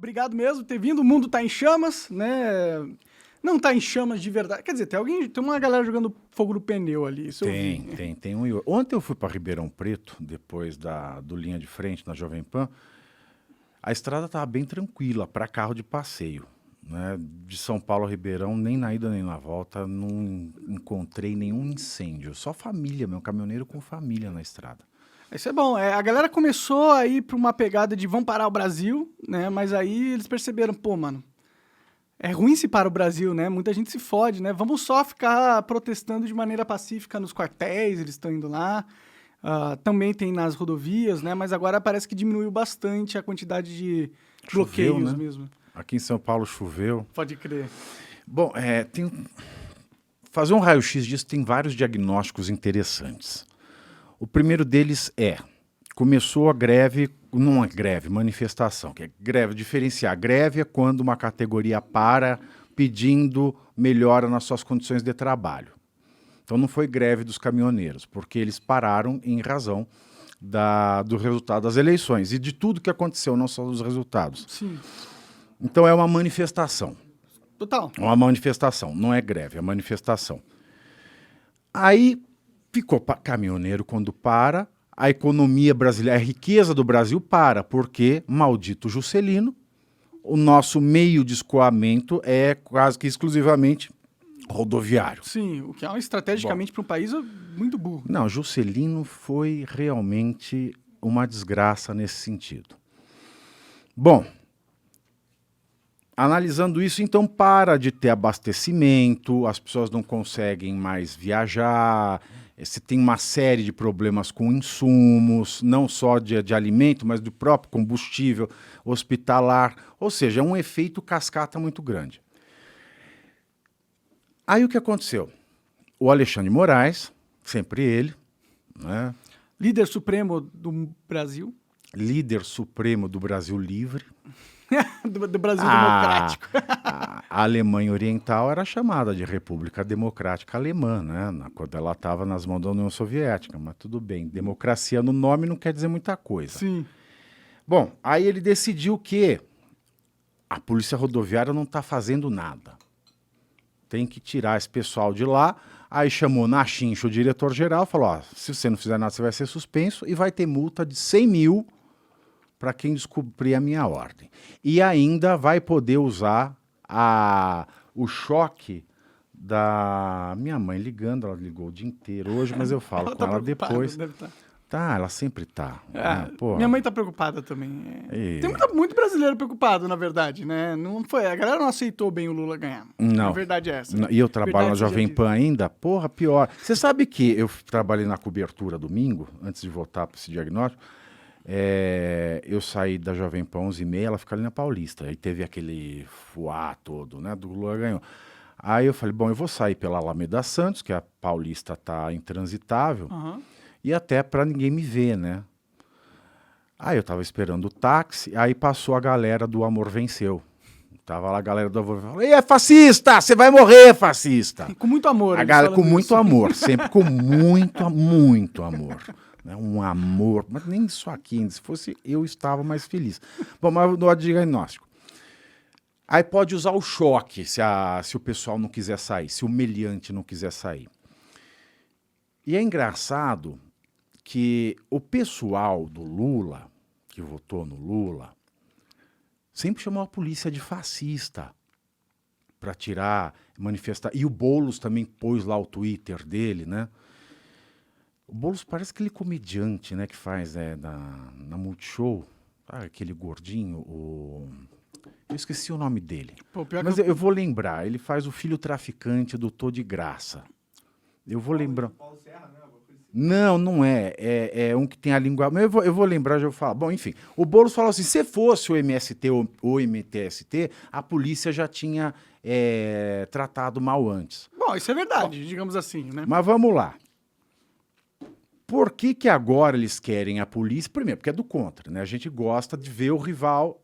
obrigado mesmo por ter vindo. O mundo tá em chamas, né? Não tá em chamas de verdade. Quer dizer, tem uma galera jogando fogo no pneu ali. Isso eu vi. Tem um e outro. Ontem eu fui para Ribeirão Preto, depois do Linha de Frente, na Jovem Pan. A estrada estava bem tranquila para carro de passeio. Né? De São Paulo a Ribeirão, nem na ida nem na volta, não encontrei nenhum incêndio. Só família, meu caminhoneiro com família na estrada. Isso é bom. A galera começou a ir pra uma pegada de vão parar o Brasil, né? Mas aí eles perceberam, pô, mano, é ruim se para o Brasil, né? Muita gente se fode, né? Vamos só ficar protestando de maneira pacífica nos quartéis, eles estão indo lá. Também tem nas rodovias, né? Mas agora parece que diminuiu bastante a quantidade de Choveu, bloqueios né? mesmo. Aqui em São Paulo choveu. Pode crer. Bom, fazer um raio-x disso tem vários diagnósticos interessantes. O primeiro deles começou a greve, não é greve, manifestação, que é greve, diferenciar. Greve é quando uma categoria para pedindo melhora nas suas condições de trabalho. Então não foi greve dos caminhoneiros, porque eles pararam em razão do resultado das eleições e de tudo que aconteceu, não só dos resultados. Sim. Então é uma manifestação. Total. Uma manifestação, não é greve, é manifestação. Aí ficou caminhoneiro quando para, a economia brasileira, a riqueza do Brasil para, porque, maldito Juscelino, o nosso meio de escoamento é quase que exclusivamente rodoviário. Sim, o que é estrategicamente para um país muito burro. Não, Juscelino foi realmente uma desgraça nesse sentido. Bom, analisando isso, então para de ter abastecimento, as pessoas não conseguem mais viajar, você tem uma série de problemas com insumos, não só de alimento, mas do próprio combustível hospitalar, ou seja, é um efeito cascata muito grande. Aí o que aconteceu? O Alexandre de Moraes, sempre ele, né? Líder supremo do Brasil. Líder supremo do Brasil livre. do Brasil democrático. A Alemanha Oriental era chamada de República Democrática Alemã, né? Quando ela estava nas mãos da União Soviética, mas tudo bem. Democracia no nome não quer dizer muita coisa. Sim. Bom, aí ele decidiu que a Polícia Rodoviária não está fazendo nada. Tem que tirar esse pessoal de lá. Aí chamou Nachincho, o diretor-geral, falou, se você não fizer nada, você vai ser suspenso e vai ter multa de 100 mil para quem descumprir a minha ordem. E ainda vai poder usar o choque da minha mãe ligando, ela ligou o dia inteiro hoje, mas eu falo com ela depois. Tá, ela sempre tá. Minha mãe tá preocupada também. Tem muito brasileiro preocupado, na verdade, né? Não foi, a galera não aceitou bem o Lula ganhar. Não. A verdade é essa. E eu trabalho na Jovem Pan ainda? Porra, pior. Você sabe que eu trabalhei na cobertura domingo, antes de voltar para esse diagnóstico, eu saí da Jovem Pan 11h30, ela fica ali na Paulista. Aí teve aquele fuá todo, né? Do Lula ganhou. Aí eu falei, bom, eu vou sair pela Alameda Santos, que a Paulista tá intransitável, e até para ninguém me ver, né? Aí eu tava esperando o táxi, aí passou a galera do Amor Venceu. Tava lá a galera do Amor Venceu. É fascista! Você vai morrer, fascista! Com muito amor. A galera com muito amor, sempre com muito amor. Um amor, mas nem isso aqui, se fosse eu estava mais feliz. Bom, mas no diagnóstico. Aí pode usar o choque se o pessoal não quiser sair, se o meliante não quiser sair. E é engraçado que o pessoal do Lula, que votou no Lula, sempre chamou a polícia de fascista para tirar, manifestar. E o Boulos também pôs lá o Twitter dele, né? O Boulos parece aquele comediante, né, que faz na Multishow, aquele gordinho, eu esqueci o nome dele. Pô, mas eu vou lembrar, ele faz o Filho Traficante do Tô de Graça. Eu vou lembrar. Paulo Serra, né? Não é. É um que tem a língua... Mas eu vou lembrar, já vou falar. Bom, enfim, o Boulos falou assim, se fosse o MST ou o MTST, a polícia já tinha tratado mal antes. Bom, isso é verdade, digamos assim, né? Mas vamos lá. Por que agora eles querem a polícia? Primeiro, porque é do contra, né? A gente gosta de ver o rival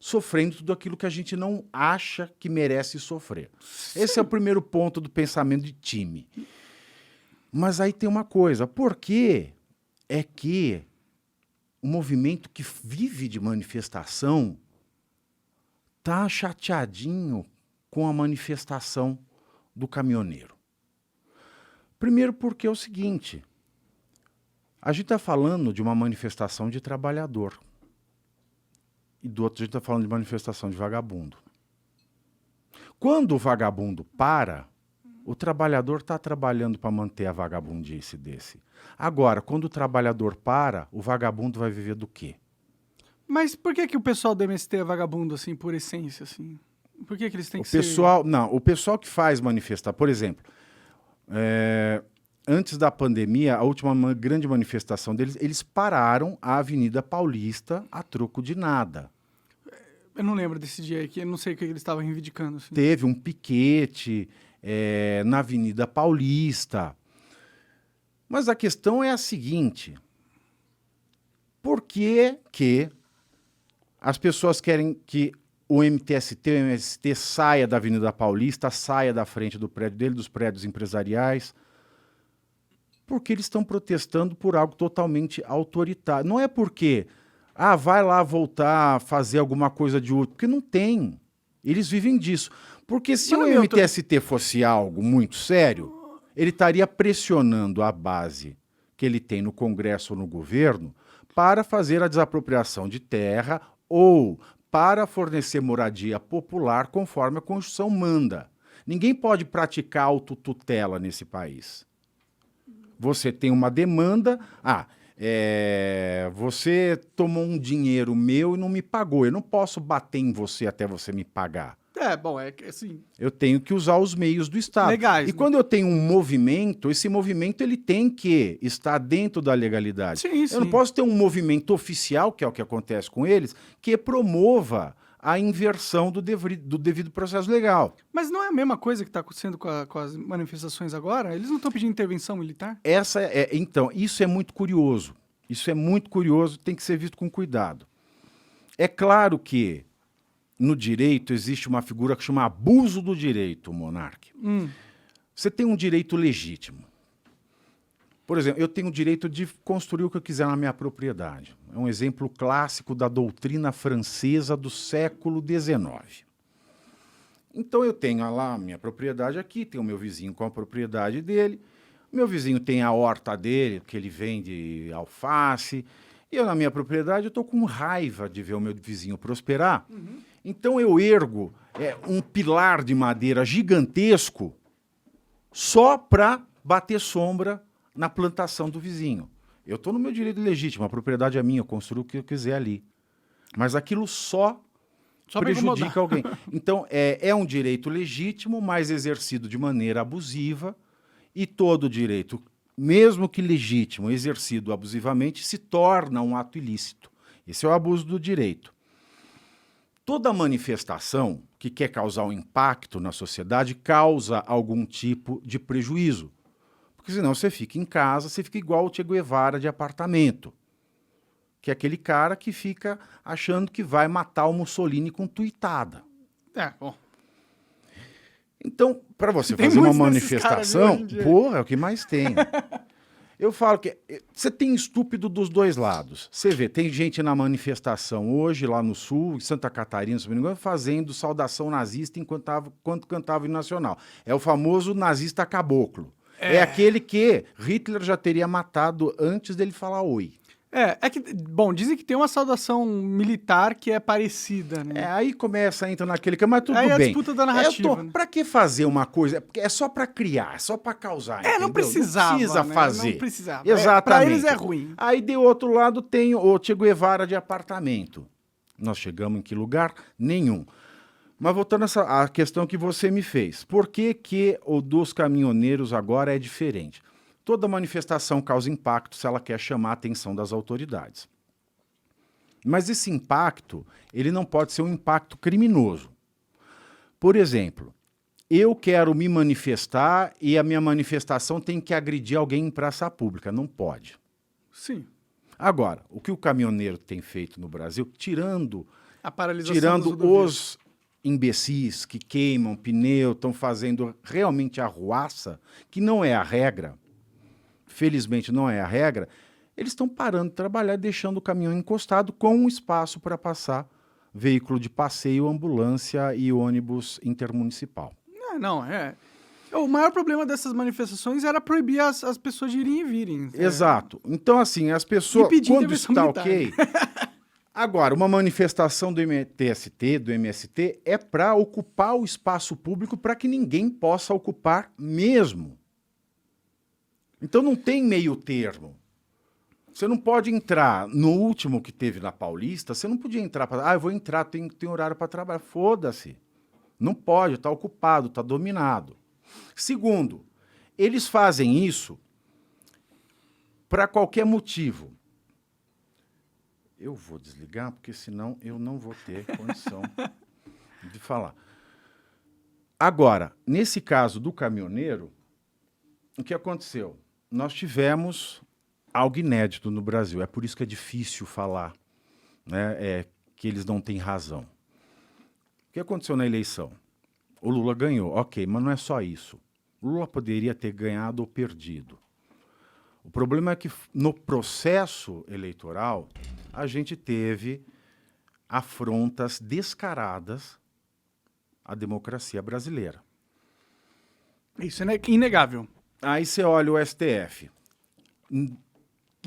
sofrendo tudo aquilo que a gente não acha que merece sofrer. Sim. Esse é o primeiro ponto do pensamento de time. Mas aí tem uma coisa, por que é que o movimento que vive de manifestação está chateadinho com a manifestação do caminhoneiro. Primeiro porque é o seguinte, a gente está falando de uma manifestação de trabalhador. E do outro, a gente está falando de manifestação de vagabundo. Quando o vagabundo para, o trabalhador está trabalhando para manter a vagabundice desse. Agora, quando o trabalhador para, o vagabundo vai viver do quê? Mas por que o pessoal do MST é vagabundo, assim, por essência, assim? Por que eles têm que ser... Não, o pessoal que faz manifestar, por exemplo, antes da pandemia, a última grande manifestação deles, eles pararam a Avenida Paulista a troco de nada. Eu não lembro desse dia aqui, eu não sei o que eles estavam reivindicando. Assim. Teve um piquete na Avenida Paulista. Mas a questão é a seguinte, por que as pessoas querem que o MTST, o MST saia da Avenida Paulista, saia da frente do prédio dele, dos prédios empresariais? Porque eles estão protestando por algo totalmente autoritário. Não é porque, vai lá voltar a fazer alguma coisa de útil, porque não tem. Eles vivem disso. Porque se o MTST fosse algo muito sério, ele estaria pressionando a base que ele tem no Congresso ou no governo para fazer a desapropriação de terra ou para fornecer moradia popular conforme a Constituição manda. Ninguém pode praticar autotutela nesse país. Você tem uma demanda, você tomou um dinheiro meu e não me pagou, eu não posso bater em você até você me pagar. Assim... Eu tenho que usar os meios do Estado. Legais, e quando eu tenho um movimento, esse movimento ele tem que estar dentro da legalidade. Sim. Eu não posso ter um movimento oficial, que é o que acontece com eles, que promova a inversão do devido processo legal. Mas não é a mesma coisa que está acontecendo com as manifestações agora? Eles não estão pedindo intervenção militar? Então, isso é muito curioso. Isso é muito curioso, tem que ser visto com cuidado. É claro que no direito existe uma figura que chama abuso do direito, Monark. Você tem um direito legítimo. Por exemplo, eu tenho o direito de construir o que eu quiser na minha propriedade. É um exemplo clássico da doutrina francesa do século XIX. Então eu tenho lá a minha propriedade aqui, tenho o meu vizinho com a propriedade dele, meu vizinho tem a horta dele, que ele vende alface, e eu na minha propriedade estou com raiva de ver o meu vizinho prosperar. Então eu ergo um pilar de madeira gigantesco só para bater sombra na plantação do vizinho. Eu estou no meu direito legítimo, a propriedade é minha, eu construo o que eu quiser ali. Mas aquilo só prejudica alguém. Então, é um direito legítimo, mas exercido de maneira abusiva, e todo direito, mesmo que legítimo, exercido abusivamente, se torna um ato ilícito. Esse é o abuso do direito. Toda manifestação que quer causar um impacto na sociedade causa algum tipo de prejuízo. Porque senão você fica em casa, você fica igual o Che Guevara de apartamento, que é aquele cara que fica achando que vai matar o Mussolini com tuitada. Bom. Então, para você fazer uma manifestação, é o que mais tem. Eu falo que você tem estúpido dos dois lados. Você vê, tem gente na manifestação hoje, lá no Sul, em Santa Catarina, se não me engano, fazendo saudação nazista enquanto cantava o hino nacional. É o famoso nazista caboclo. É aquele que Hitler já teria matado antes dele falar oi. Dizem que tem uma saudação militar que é parecida, né? Aí começa, entra naquele que, mas tudo bem. Aí a disputa da narrativa. Né? Pra que fazer uma coisa? É só pra criar, é só pra causar, entendeu? Não precisava, não precisa né? fazer. Não precisava. Exatamente. Pra eles é ruim. Aí, do outro lado, tem o Che Guevara de apartamento. Nós chegamos em que lugar? Nenhum. Mas voltando à questão que você me fez. Por que o dos caminhoneiros agora é diferente? Toda manifestação causa impacto se ela quer chamar a atenção das autoridades. Mas esse impacto, ele não pode ser um impacto criminoso. Por exemplo, eu quero me manifestar e a minha manifestação tem que agredir alguém em praça pública. Não pode. Sim. Agora, o que o caminhoneiro tem feito no Brasil, tirando a paralisação os imbecis que queimam pneu, estão fazendo realmente arruaça, que não é a regra, felizmente não é a regra, eles estão parando de trabalhar, deixando o caminhão encostado com um espaço para passar veículo de passeio, ambulância e ônibus intermunicipal. O maior problema dessas manifestações era proibir as pessoas de irem e virem. Exato. Então, assim, as pessoas, quando está ok... Agora, uma manifestação do MTST, do MST, é para ocupar o espaço público para que ninguém possa ocupar mesmo. Então não tem meio termo. Você não pode entrar, no último que teve na Paulista, você não podia entrar para... eu vou entrar, tem horário para trabalhar. Foda-se. Não pode, está ocupado, está dominado. Segundo, eles fazem isso para qualquer motivo. Eu vou desligar, porque senão eu não vou ter condição de falar. Agora, nesse caso do caminhoneiro, o que aconteceu? Nós tivemos algo inédito no Brasil. É por isso que é difícil falar, né, que eles não têm razão. O que aconteceu na eleição? O Lula ganhou, ok, mas não é só isso. O Lula poderia ter ganhado ou perdido. O problema é que no processo eleitoral a gente teve afrontas descaradas à democracia brasileira. Isso é inegável. Aí você olha o STF.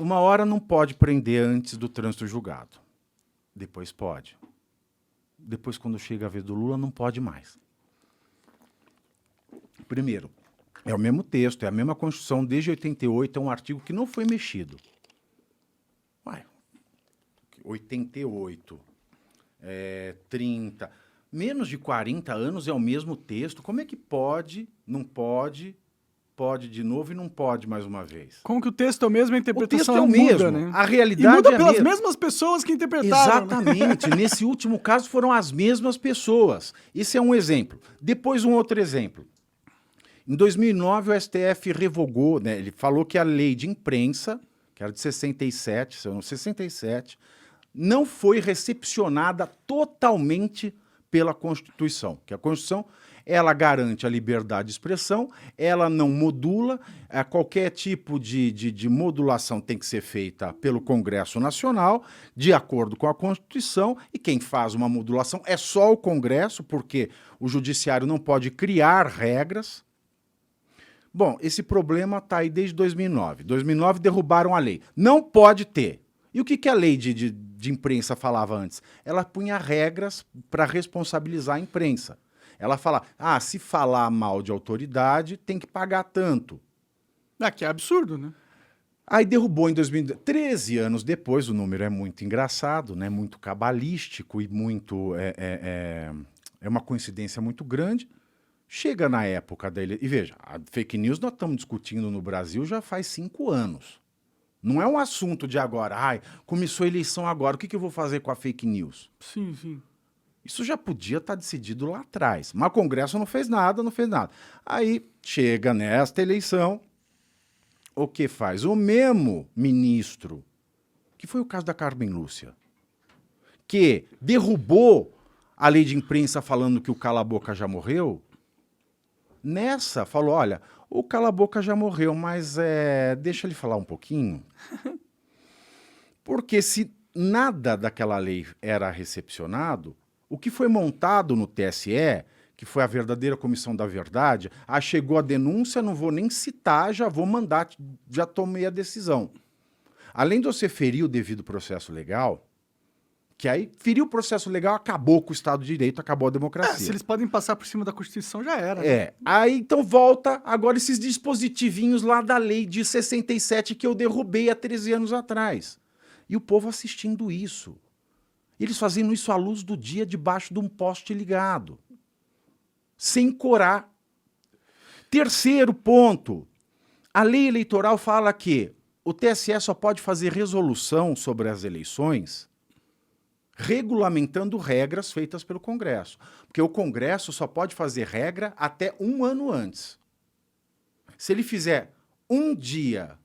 Uma hora não pode prender antes do trânsito julgado. Depois pode. Depois, quando chega a vez do Lula, não pode mais. Primeiro, é o mesmo texto, é a mesma Constituição, desde 88, é um artigo que não foi mexido. 88, 30, menos de 40 anos é o mesmo texto. Como é que pode, não pode, pode de novo e não pode mais uma vez? Como que o texto é o mesmo, a interpretação o texto é o mesmo, né? A realidade e muda é a pelas mesma. mesmas pessoas que interpretaram. Exatamente. Nesse último caso foram as mesmas pessoas. Esse é um exemplo. Depois um outro exemplo. Em 2009 o STF revogou, né, ele falou que a lei de imprensa, que era de 67, não foi recepcionada totalmente pela Constituição. Que a Constituição, ela garante a liberdade de expressão, ela não modula, qualquer tipo de modulação tem que ser feita pelo Congresso Nacional, de acordo com a Constituição, e quem faz uma modulação é só o Congresso, porque o Judiciário não pode criar regras. Bom, esse problema está aí desde 2009. 2009 derrubaram a lei. Não pode ter. E o que a lei de imprensa falava antes? Ela punha regras para responsabilizar a imprensa. Ela fala, se falar mal de autoridade, tem que pagar tanto. Que é absurdo, né? Aí derrubou em 2013, 13 anos depois, o número é muito engraçado, né? Muito cabalístico e muito... É uma coincidência muito grande. Chega na época da eleição... E veja, a fake news nós estamos discutindo no Brasil já faz 5 anos. Não é um assunto de agora. Começou a eleição agora, o que eu vou fazer com a fake news? Sim, sim. Isso já podia estar decidido lá atrás. Mas o Congresso não fez nada. Aí chega nesta eleição, o que faz? O mesmo ministro, que foi o caso da Carmen Lúcia, que derrubou a lei de imprensa falando que o cala-boca já morreu, nessa falou, olha, o cala-boca já morreu, mas deixa ele falar um pouquinho. Porque se nada daquela lei era recepcionado, o que foi montado no TSE, que foi a verdadeira comissão da verdade, chegou a denúncia, não vou nem citar, já vou mandar, já tomei a decisão. Além de você ferir o devido processo legal, que aí ferir o processo legal, acabou com o Estado de Direito, acabou a democracia. Se eles podem passar por cima da Constituição, já era. Né? Aí então volta agora esses dispositivinhos lá da lei de 67 que eu derrubei há 13 anos atrás. E o povo assistindo isso. Eles fazendo isso à luz do dia, debaixo de um poste ligado. Sem corar. Terceiro ponto. A lei eleitoral fala que o TSE só pode fazer resolução sobre as eleições regulamentando regras feitas pelo Congresso. Porque o Congresso só pode fazer regra até 1 ano antes. Se ele fizer um dia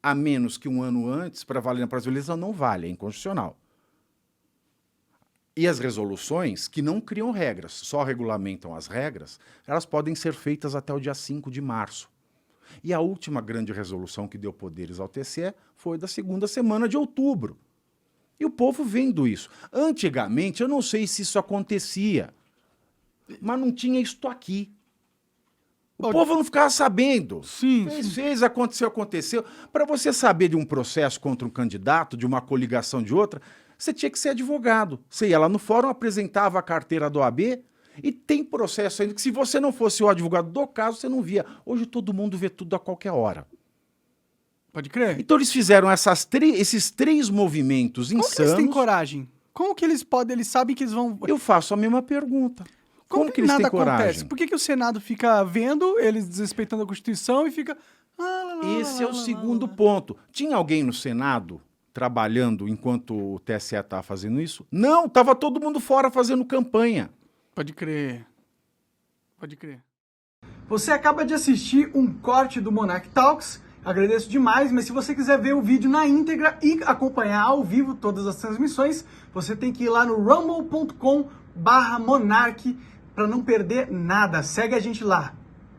a menos que 1 ano antes para valer na próxima eleição, não vale, é inconstitucional. E as resoluções, que não criam regras, só regulamentam as regras, elas podem ser feitas até o dia 5 de março. E a última grande resolução que deu poderes ao TSE foi da 2ª semana de outubro. E o povo vendo isso. Antigamente, eu não sei se isso acontecia, mas não tinha isto aqui. O povo não ficava sabendo. Sim, Fez, aconteceu. Para você saber de um processo contra um candidato, de uma coligação de outra, você tinha que ser advogado. Você ia lá no fórum, apresentava a carteira do OAB e tem processo ainda que se você não fosse o advogado do caso, você não via. Hoje todo mundo vê tudo a qualquer hora. Pode crer. Então eles fizeram esses 3 movimentos Como insanos. que eles têm coragem? Como que eles podem, eles sabem que eles vão... Eu faço a mesma pergunta. Como que eles nada têm coragem? acontece? Por que o Senado fica vendo, eles desrespeitando a Constituição e fica... Esse é o segundo ponto. Tinha alguém no Senado trabalhando enquanto o TSE estava fazendo isso? Não, estava todo mundo fora fazendo campanha. Pode crer. Pode crer. Você acaba de assistir um corte do Monarch Talks. Agradeço demais, mas se você quiser ver o vídeo na íntegra e acompanhar ao vivo todas as transmissões, você tem que ir lá no rumble.com/monarch para não perder nada. Segue a gente lá.